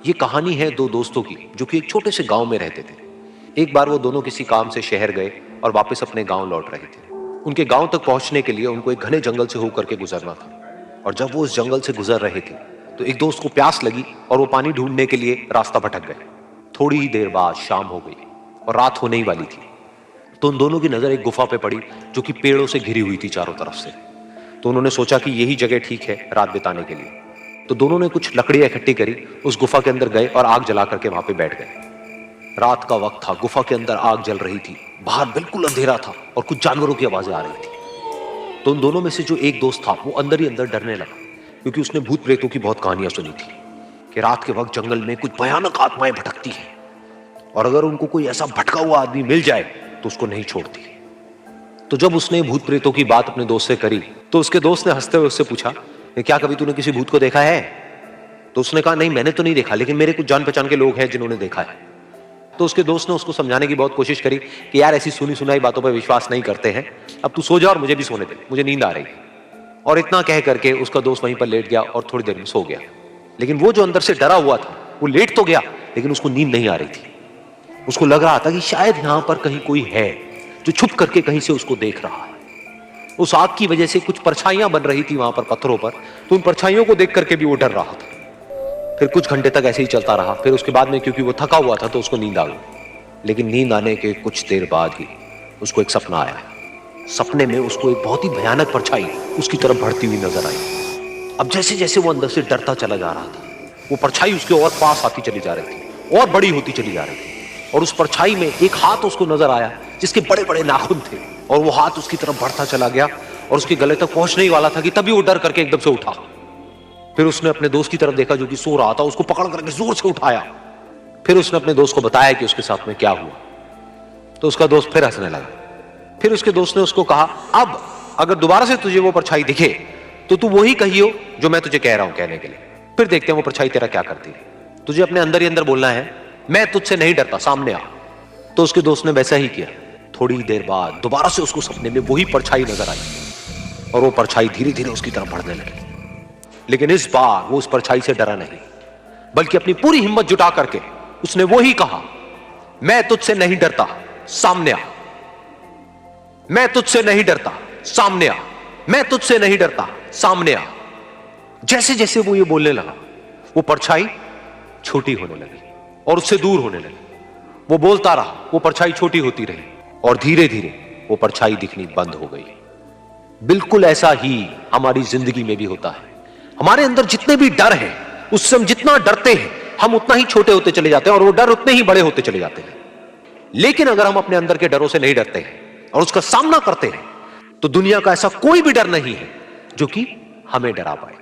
ये कहानी है दो दोस्तों की जो कि एक छोटे से गांव में रहते थे। एक बार वो दोनों किसी काम से शहर गए और वापस अपने गांव लौट रहे थे। उनके गांव तक पहुंचने के लिए उनको एक घने जंगल से होकर के गुजरना था और जब वो उस जंगल से गुजर रहे थे तो एक दोस्त को प्यास लगी और वो पानी ढूंढने के लिए रास्ता भटक गए। थोड़ी ही देर बाद शाम हो गई और रात होने ही वाली थी। तो उन दोनों की नजर एक गुफा पे पड़ी जो कि पेड़ों से घिरी हुई थी चारों तरफ से। तो उन्होंने सोचा कि यही जगह ठीक है रात बिताने के लिए। तो दोनों ने कुछ लकड़ियां इकट्ठी करी, उस गुफा के अंदर गए और आग जला करके वहां पे बैठ गए। रात का वक्त था, गुफा के अंदर आग जल रही थी, बाहर बिल्कुल अंधेरा था और कुछ जानवरों की आवाजें आ रही थी। तो उन दोनों में से जो एक दोस्त था वो अंदर ही अंदर डरने लगा, क्योंकि उसने भूत प्रेतों की बहुत कहानियां सुनी थी कि रात के वक्त जंगल में कुछ भयानक आत्माएं भटकती हैं और अगर उनको कोई ऐसा भटका हुआ आदमी मिल जाए तो उसको नहीं छोड़ती। तो जब उसने भूत प्रेतों की बात अपने दोस्त से करी तो उसके दोस्त ने हंसते हुए उससे पूछा, क्या कभी तूने किसी भूत को देखा है? तो उसने कहा, नहीं मैंने तो नहीं देखा, लेकिन मेरे कुछ जान पहचान के लोग हैं जिन्होंने देखा है। तो उसके दोस्त ने उसको समझाने की बहुत कोशिश करी कि यार ऐसी सुनी सुनाई बातों पर विश्वास नहीं करते हैं, अब तू सो जा और मुझे भी सोने दे, मुझे नींद आ रही है। और इतना कह करके उसका दोस्त वहीं पर लेट गया और थोड़ी देर में सो गया। लेकिन वो जो अंदर से डरा हुआ था वो लेट तो गया, लेकिन उसको नींद नहीं आ रही थी। उसको लग रहा था कि शायद यहां पर कहीं कोई है जो छुप करके कहीं से उसको देख रहा है। उस आग की वजह से कुछ परछाइयां बन रही थी वहां पर पत्थरों पर, तो उन परछाइयों को देख करके भी वो डर रहा था। फिर कुछ घंटे तक ऐसे ही चलता रहा। फिर उसके बाद में क्योंकि वो थका हुआ था तो उसको नींद आ गई। लेकिन नींद आने के कुछ देर बाद ही उसको एक सपना आया। सपने में उसको एक बहुत ही भयानक परछाई उसकी तरफ बढ़ती हुई नजर आई। अब जैसे जैसे वो अंदर से डरता चला जा रहा था, वो परछाई उसके और पास आती चली जा रही थी और बड़ी होती चली जा रही थी। और उस परछाई में एक हाथ उसको नजर आया जिसके बड़े बड़े नाखून थे, और वो हाथ उसकी तरफ बढ़ता चला गया और उसके गले तक पहुंचने ही वाला था कि तभी वो डर करके एकदम से उठा। फिर उसने अपने दोस्त की तरफ देखा जो कि सो रहा था, उसको पकड़ करके जोर से उठाया। फिर उसने अपने दोस्त को बताया कि उसके साथ में क्या हुआ। तो उसका दोस्त फिर हंसने लगा। फिर उसके दोस्त ने उसको कहा, अब अगर दोबारा से तुझे वो परछाई दिखे तो तू वही कहियो जो मैं तुझे कह रहा हूं कहने के लिए, फिर देखते हैं वो परछाई तेरा क्या करती है। तुझे अपने अंदर ही अंदर बोलना है, मैं तुझसे नहीं डरता, सामने आ। तो उसके दोस्त ने वैसा ही किया। थोड़ी देर बाद दोबारा से उसको सपने में वही परछाई नजर आई और वो परछाई धीरे धीरे उसकी तरफ बढ़ने लगी। लेकिन इस बार वो उस परछाई से डरा नहीं, बल्कि अपनी पूरी हिम्मत जुटा करके उसने वही कहा, मैं तुझसे नहीं डरता, सामने आ। मैं तुझसे नहीं डरता, सामने आ। मैं तुझसे नहीं डरता, सामने आ। जैसे जैसे वो ये बोलने लगा वो परछाई छोटी होने लगी और उससे दूर होने लगी। वो बोलता रहा, वो परछाई छोटी होती रही और धीरे धीरे वो परछाई दिखनी बंद हो गई। बिल्कुल ऐसा ही हमारी जिंदगी में भी होता है। हमारे अंदर जितने भी डर हैं, उससे हम जितना डरते हैं हम उतना ही छोटे होते चले जाते हैं और वो डर उतने ही बड़े होते चले जाते हैं। लेकिन अगर हम अपने अंदर के डरों से नहीं डरते हैं और उसका सामना करते हैं तो दुनिया का ऐसा कोई भी डर नहीं है जो कि हमें डरा पाए।